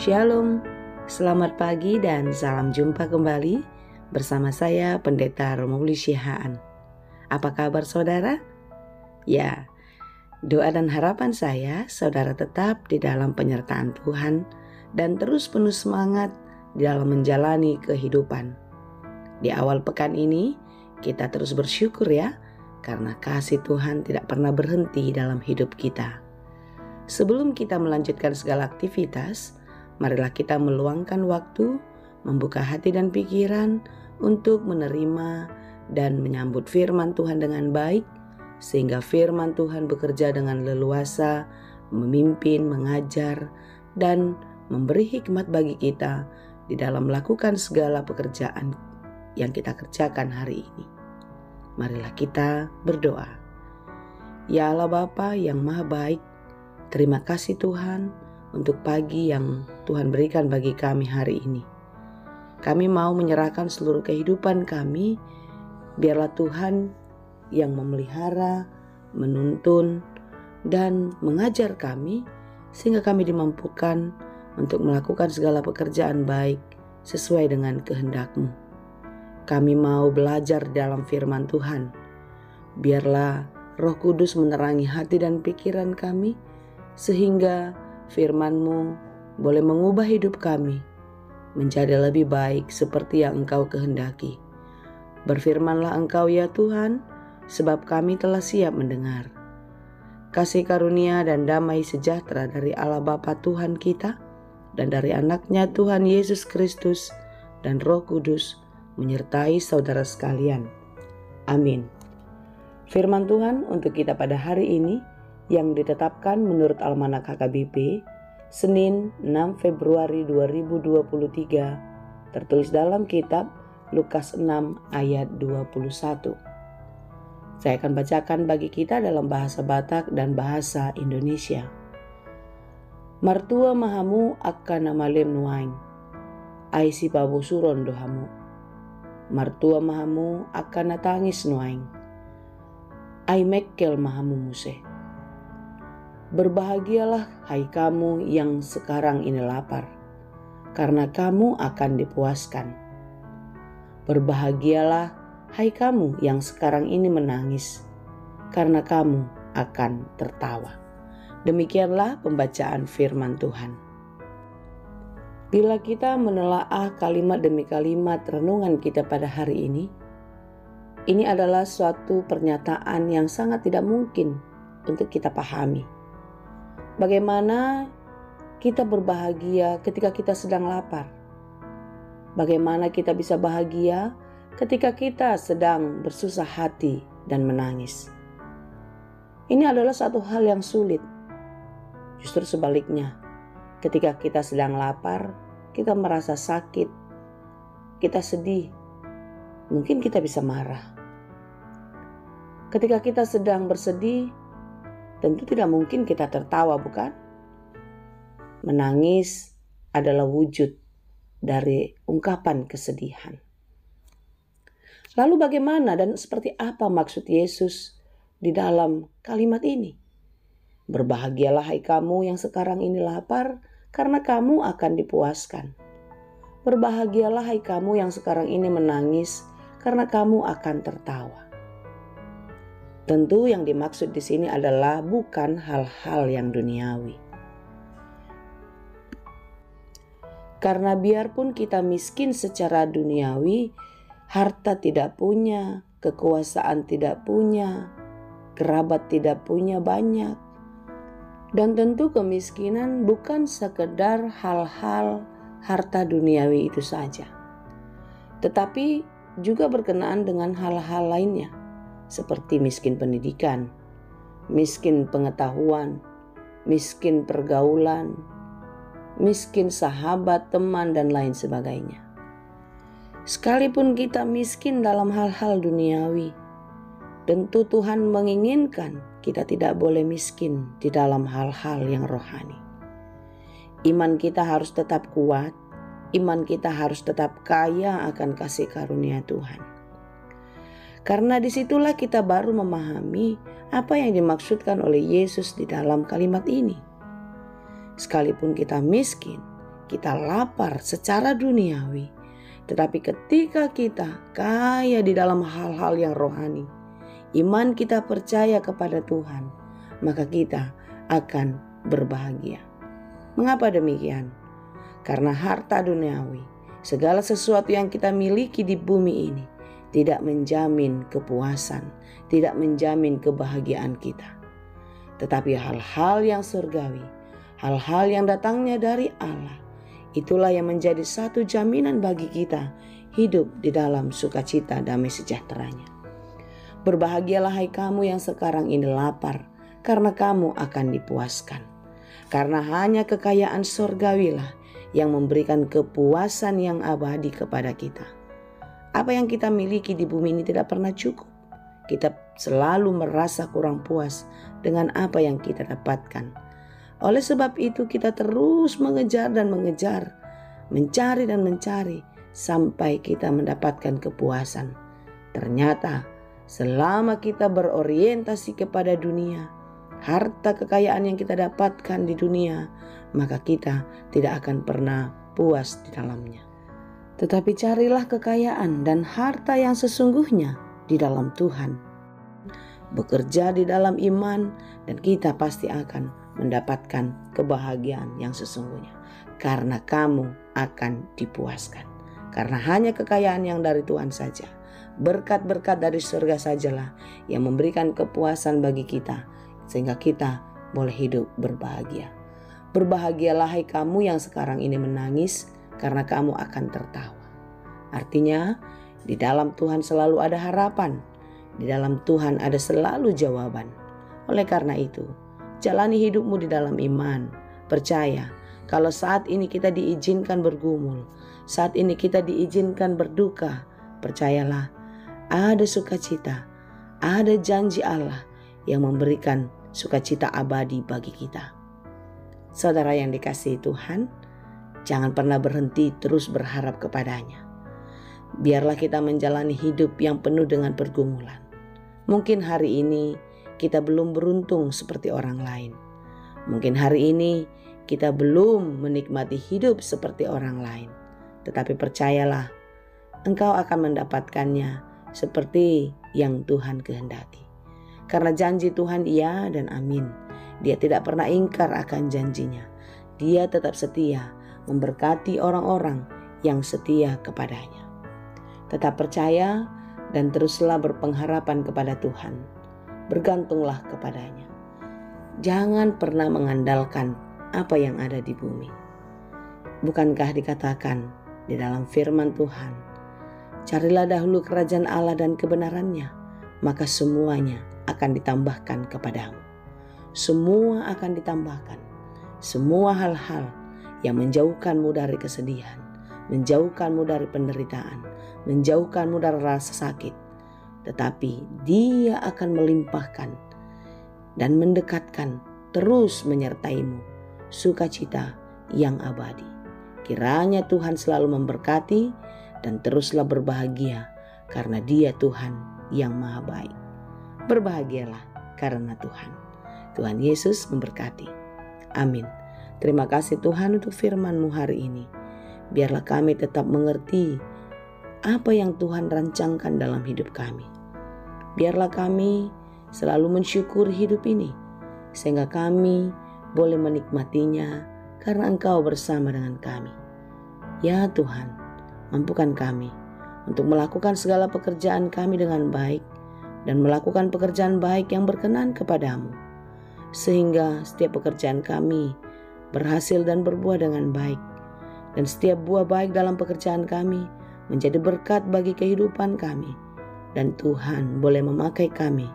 Shalom, selamat pagi dan salam jumpa kembali bersama saya Pendeta Romauli Syihaan. Apa kabar saudara? Ya, doa dan harapan saya saudara tetap di dalam penyertaan Tuhan dan terus penuh semangat di dalam menjalani kehidupan. Di awal pekan ini kita terus bersyukur ya, karena kasih Tuhan tidak pernah berhenti dalam hidup kita. Sebelum kita melanjutkan segala aktivitas, marilah kita meluangkan waktu, membuka hati dan pikiran untuk menerima dan menyambut firman Tuhan dengan baik, sehingga firman Tuhan bekerja dengan leluasa, memimpin, mengajar, dan memberi hikmat bagi kita di dalam melakukan segala pekerjaan yang kita kerjakan hari ini. Marilah kita berdoa. Ya Allah Bapa yang Maha Baik, terima kasih Tuhan untuk pagi yang Tuhan berikan bagi kami hari ini. Kami mau menyerahkan seluruh kehidupan kami, biarlah Tuhan yang memelihara, menuntun, dan mengajar kami, sehingga kami dimampukan untuk melakukan segala pekerjaan baik sesuai dengan kehendak-Mu. Kami mau belajar dalam firman Tuhan. Biarlah Roh Kudus menerangi hati dan pikiran kami, sehingga firman-Mu boleh mengubah hidup kami menjadi lebih baik seperti yang Engkau kehendaki. Berfirmanlah Engkau ya Tuhan, sebab kami telah siap mendengar. Kasih karunia dan damai sejahtera dari Allah Bapa Tuhan kita dan dari Anak-Nya Tuhan Yesus Kristus dan Roh Kudus menyertai saudara sekalian. Amin. Firman Tuhan untuk kita pada hari ini yang ditetapkan menurut Almanak HKBP, Senin 6 Februari 2023, tertulis dalam kitab Lukas 6 ayat 21. Saya akan bacakan bagi kita dalam bahasa Batak dan bahasa Indonesia. Martua mahamu akan namalem nuaing, ai si pabusuron dohamu. Martua mahamu akan natangis nuaing, ai mekkel mahamu muse. Berbahagialah hai kamu yang sekarang ini lapar, karena kamu akan dipuaskan. Berbahagialah hai kamu yang sekarang ini menangis, karena kamu akan tertawa. Demikianlah pembacaan firman Tuhan. Bila kita menelaah kalimat demi kalimat renungan kita pada hari ini adalah suatu pernyataan yang sangat tidak mungkin untuk kita pahami. Bagaimana kita berbahagia ketika kita sedang lapar? Bagaimana kita bisa bahagia ketika kita sedang bersusah hati dan menangis? Ini adalah satu hal yang sulit. Justru sebaliknya, ketika kita sedang lapar, kita merasa sakit, kita sedih, mungkin kita bisa marah. Ketika kita sedang bersedih, tentu tidak mungkin kita tertawa, bukan? Menangis adalah wujud dari ungkapan kesedihan. Lalu bagaimana dan seperti apa maksud Yesus di dalam kalimat ini? Berbahagialah hai kamu yang sekarang ini lapar, karena kamu akan dipuaskan. Berbahagialah hai kamu yang sekarang ini menangis, karena kamu akan tertawa. Tentu yang dimaksud di sini adalah bukan hal-hal yang duniawi. Karena biarpun kita miskin secara duniawi, harta tidak punya, kekuasaan tidak punya, kerabat tidak punya banyak. Dan tentu kemiskinan bukan sekedar hal-hal harta duniawi itu saja, tetapi juga berkenaan dengan hal-hal lainnya, seperti miskin pendidikan, miskin pengetahuan, miskin pergaulan, miskin sahabat, teman, dan lain sebagainya. Sekalipun kita miskin dalam hal-hal duniawi, tentu Tuhan menginginkan kita tidak boleh miskin di dalam hal-hal yang rohani. Iman kita harus tetap kuat, iman kita harus tetap kaya akan kasih karunia Tuhan. Karena disitulah kita baru memahami apa yang dimaksudkan oleh Yesus di dalam kalimat ini. Sekalipun kita miskin, kita lapar secara duniawi, tetapi ketika kita kaya di dalam hal-hal yang rohani, iman kita percaya kepada Tuhan, maka kita akan berbahagia. Mengapa demikian? Karena harta duniawi, segala sesuatu yang kita miliki di bumi ini tidak menjamin kepuasan, tidak menjamin kebahagiaan kita. Tetapi hal-hal yang surgawi, hal-hal yang datangnya dari Allah, itulah yang menjadi satu jaminan bagi kita hidup di dalam sukacita damai sejahteranya. Berbahagialah hai kamu yang sekarang ini lapar, karena kamu akan dipuaskan. Karena hanya kekayaan surgawilah yang memberikan kepuasan yang abadi kepada kita. Apa yang kita miliki di bumi ini tidak pernah cukup. Kita selalu merasa kurang puas dengan apa yang kita dapatkan. Oleh sebab itu kita terus mengejar dan mengejar, mencari dan mencari sampai kita mendapatkan kepuasan. Ternyata selama kita berorientasi kepada dunia, harta kekayaan yang kita dapatkan di dunia, maka kita tidak akan pernah puas di dalamnya. Tetapi carilah kekayaan dan harta yang sesungguhnya di dalam Tuhan. Bekerja di dalam iman dan kita pasti akan mendapatkan kebahagiaan yang sesungguhnya. Karena kamu akan dipuaskan. Karena hanya kekayaan yang dari Tuhan saja, berkat-berkat dari surga sajalah yang memberikan kepuasan bagi kita, sehingga kita boleh hidup berbahagia. Berbahagialah hai kamu yang sekarang ini menangis, karena kamu akan tertawa. Artinya, di dalam Tuhan selalu ada harapan. Di dalam Tuhan ada selalu jawaban. Oleh karena itu, jalani hidupmu di dalam iman. Percaya, kalau saat ini kita diizinkan bergumul, saat ini kita diizinkan berduka, percayalah, ada sukacita, ada janji Allah yang memberikan sukacita abadi bagi kita. Saudara yang dikasihi Tuhan, jangan pernah berhenti terus berharap kepadanya. Biarlah kita menjalani hidup yang penuh dengan pergumulan. Mungkin hari ini kita belum beruntung seperti orang lain. Mungkin hari ini kita belum menikmati hidup seperti orang lain. Tetapi percayalah, engkau akan mendapatkannya seperti yang Tuhan kehendaki. Karena janji Tuhan iya dan amin. Dia tidak pernah ingkar akan janjinya. Dia tetap setia memberkati orang-orang yang setia kepadanya. Tetap percaya dan teruslah berpengharapan kepada Tuhan. Bergantunglah kepadanya. Jangan pernah mengandalkan apa yang ada di bumi. Bukankah dikatakan di dalam firman Tuhan, carilah dahulu kerajaan Allah dan kebenarannya, maka semuanya akan ditambahkan kepadamu. Semua akan ditambahkan. Semua hal-hal yang menjauhkanmu dari kesedihan, menjauhkanmu dari penderitaan, menjauhkanmu dari rasa sakit, tetapi Dia akan melimpahkan dan mendekatkan, terus menyertaimu sukacita yang abadi. Kiranya Tuhan selalu memberkati dan teruslah berbahagia karena Dia Tuhan yang maha baik. Berbahagialah karena Tuhan. Tuhan Yesus memberkati. Amin. Terima kasih Tuhan untuk firman-Mu hari ini. Biarlah kami tetap mengerti apa yang Tuhan rancangkan dalam hidup kami. Biarlah kami selalu mensyukuri hidup ini, sehingga kami boleh menikmatinya karena Engkau bersama dengan kami. Ya Tuhan, mampukan kami untuk melakukan segala pekerjaan kami dengan baik dan melakukan pekerjaan baik yang berkenan kepadamu, sehingga setiap pekerjaan kami berhasil dan berbuah dengan baik, dan setiap buah baik dalam pekerjaan kami menjadi berkat bagi kehidupan kami, dan Tuhan boleh memakai kami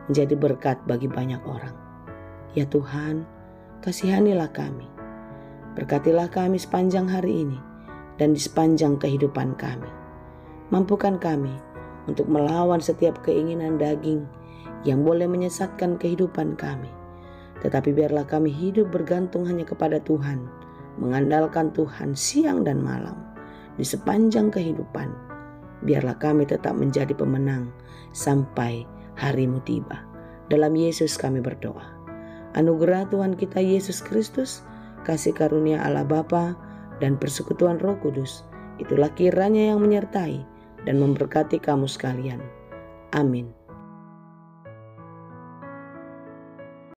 menjadi berkat bagi banyak orang. Ya Tuhan, kasihanilah kami, berkatilah kami sepanjang hari ini dan di sepanjang kehidupan kami. Mampukan kami untuk melawan setiap keinginan daging yang boleh menyesatkan kehidupan kami. Tetapi biarlah kami hidup bergantung hanya kepada Tuhan, mengandalkan Tuhan siang dan malam di sepanjang kehidupan. Biarlah kami tetap menjadi pemenang sampai hari-Mu tiba. Dalam Yesus kami berdoa. Anugerah Tuhan kita Yesus Kristus, kasih karunia Allah Bapa, dan persekutuan Roh Kudus, itulah kiranya yang menyertai dan memberkati kamu sekalian. Amin.